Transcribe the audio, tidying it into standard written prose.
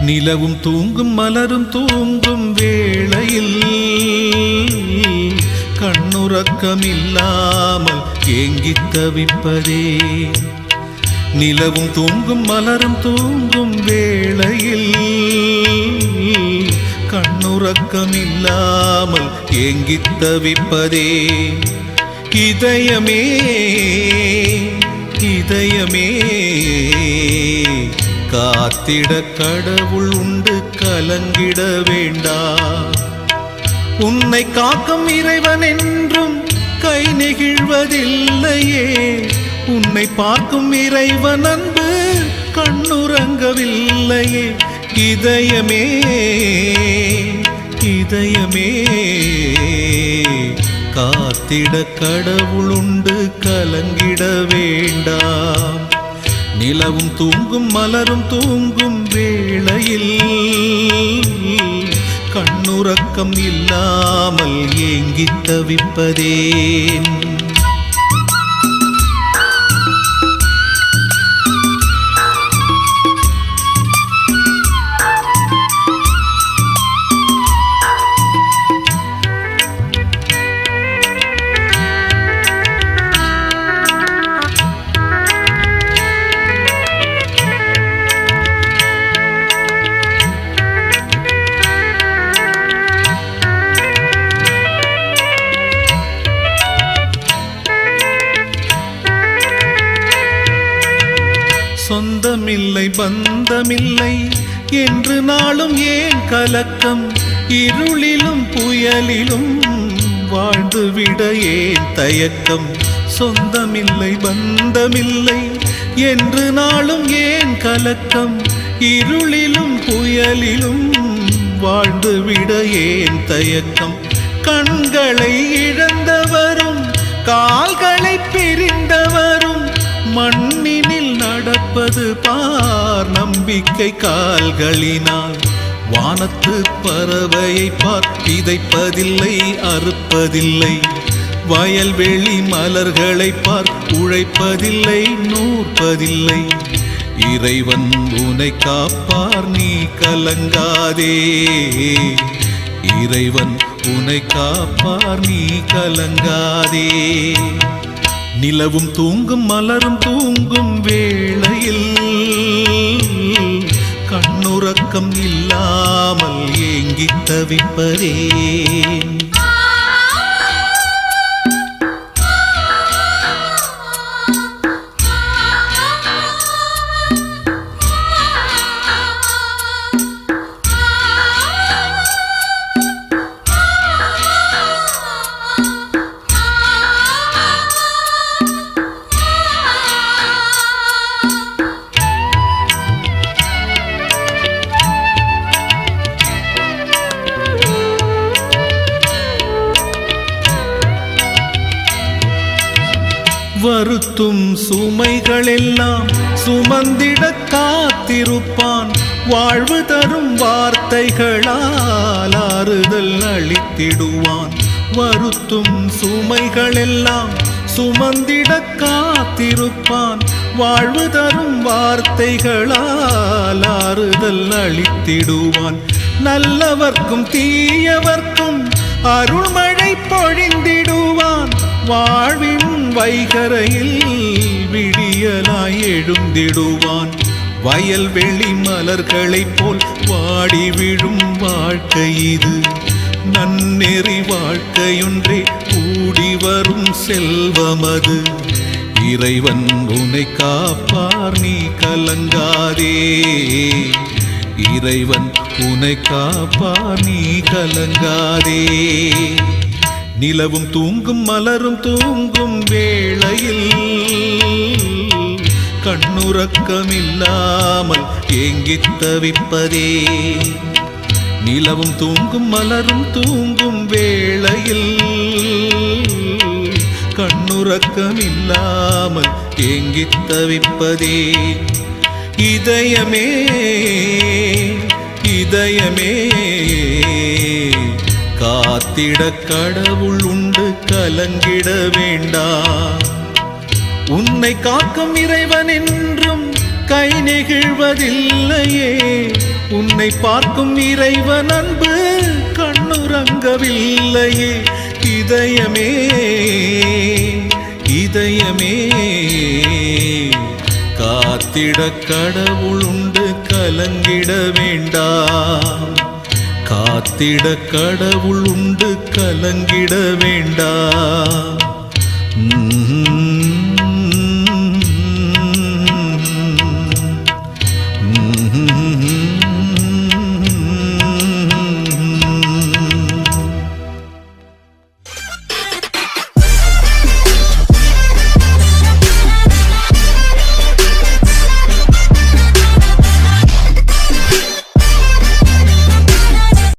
நிலவும் தூங்கும் மலரும் தூங்கும் வேளையில் கண்ணுறக்கமில்லாமல் ஏங்கித் தவிப்பதே. நிலவும் தூங்கும் மலரும் தூங்கும் வேளையில் கண்ணுறக்கமில்லாமல் ஏங்கித் தவிப்பதே. இதயமே இதயமே காத்திட கடவுள் உண்டு, கலங்கிட வேண்டாம். உன்னை காக்கும் இறைவன் என்றும் கை நெகிழ்வதில்லையே. உன்னை பார்க்கும் இறைவன் அன்பு கண்ணுறங்கவில்லையே. இதயமே இதயமே காத்திட கடவுள் உண்டு, கலங்கிட வேண்டாம். நிலவும் தூங்கும் மலரும் தூங்கும் வேளையில் கண்ணுறக்கம் இல்லாமல் ஏங்கித் தவிப்பதேன். சொந்தமில்லை பந்தமில்லை என்று நாளும் ஏன் கலக்கம்? இருளிலும் புயலிலும் வாழ்ந்துவிட ஏன் தயக்கம்? சொந்தமில்லை பந்தமில்லை என்று நாளும் ஏன் கலக்கம்? இருளிலும் புயலிலும் வாழ்ந்துவிட ஏன் தயக்கம்? கண்களை இழந்தவரும் கால்களை பிரிந்தவரும் மண்ணினில் நடப்பது பார் நம்பிக்கை கால்களினால். வானத்து பறவையை பார் விதைப்பதில்லை அறுப்பதில்லை. வயல்வெளி மலர்களை பார் உழைப்பதில்லை நூற்பதில்லை. இறைவன் உன்னை காப்பார் நீ கலங்காதே. இறைவன் உன்னை காப்பார் நீ கலங்காதே. நிலவும் தூங்கும் மலரும் தூங்கும் வேளையில் கண்ணுறக்கம் இல்லாமல் ஏங்கித் தவிப்பதேன். வருத்தும் சுமைகளெல்லாம் சுமந்திட காத்திருப்பான். வாழ்வு தரும் வார்த்தைகளால் ஆறுதல் அளித்திடுவான். வருத்தும் சுமைகளெல்லாம் சுமந்திட காத்திருப்பான். வாழ்வு தரும் வார்த்தைகளால் ஆறுதல் அளித்திடுவான். நல்லவர்க்கும் தீயவர்க்கும் அருள்மழை பொழிந்திடுவான். வாழ்வின் வைகரையில் விடியலாய் எழுந்திடுவான். வயல்வெளி மலர்களைப் போல் வாடி விழும் வாழ்க்கை இது. நன்னெறி வாழ்க்கையொன்றே கூடி வரும் செல்வமது. இறைவன் உன்னை காப்பார் நீ கலங்காதே. இறைவன் உன்னை காப்பார் நீ கலங்காதே. நிலவும் தூங்கும் மலரும் தூங்கும் வேளையில் கண்ணுறக்கமில்லாமல் ஏங்கித் தவிப்பதே. நிலவும் தூங்கும் மலரும் தூங்கும் வேளையில் கண்ணுறக்கமில்லாமல் ஏங்கித் தவிப்பதே. இதயமே இதயமே காத்திட கடவுள் உண்டு, கலங்கிட வேண்டாம். உன்னை காக்கும் இறைவன் என்றும் கை நெகிழ்வதில்லையே. உன்னை பார்க்கும் இறைவன் அன்பு கண்ணுறங்கவில்லையே. இதயமே இதயமே காத்திட கடவுள் உண்டு, கலங்கிட வேண்டாம். காத்திட கடவுள் உண்டு, கலங்கிட வேண்டாம்.